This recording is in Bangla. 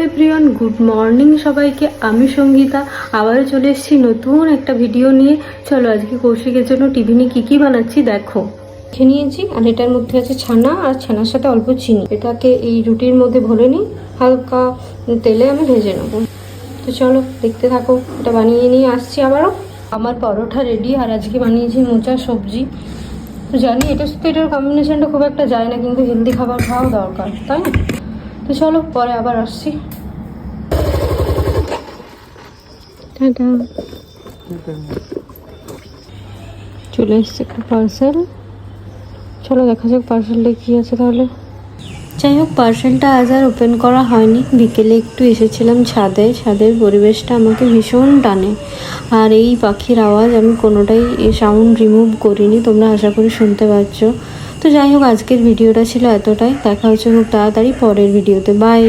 এভরিওয়ান, গুড মর্নিং সবাইকে। আমি সঙ্গীতা আবারও চলে এসেছি নতুন একটা ভিডিও নিয়ে। চলো আজকে কৌশিকের জন্য টিফিনে কি বানাচ্ছি দেখো। খেয়ে নিয়েছি আর এটার মধ্যে আছে ছানা আর ছানার সাথে অল্প চিনি। এটাকে এই রুটির মধ্যে ভরে নিই, হালকা তেলে আমি ভেজে নেবো। তো চলো দেখতে থাকো, এটা বানিয়ে নিয়ে আসছি আবারও। আমার পরোটা রেডি আর আজকে বানিয়েছি মোচা সবজি। তো জানি এটার সাথে এটার কম্বিনেশনটা খুব একটা যায় না, কিন্তু হেলদি খাবার খাওয়া দরকার, তাই না? তো চলো পরে আবার আসছি। চলে এসছে একটা পার্সেল, চলো দেখা যাক পার্সেলটা কি আছে তাহলে। যাই হোক, পার্সেলটা আজ আর ওপেন করা হয়নি। বিকেলে একটু এসেছিলাম ছাদের পরিবেশটা আমাকে ভীষণ টানে। আর এই পাখির আওয়াজ আমি কোনোটাই সাউন্ড রিমুভ করিনি, তোমরা আশা করি শুনতে পাচ্ছ। তো যাই হোক, আজকের ভিডিওটা ছিল এতটাই। দেখা হচ্ছে খুব তাড়াতাড়ি পরের ভিডিওতে। বাই।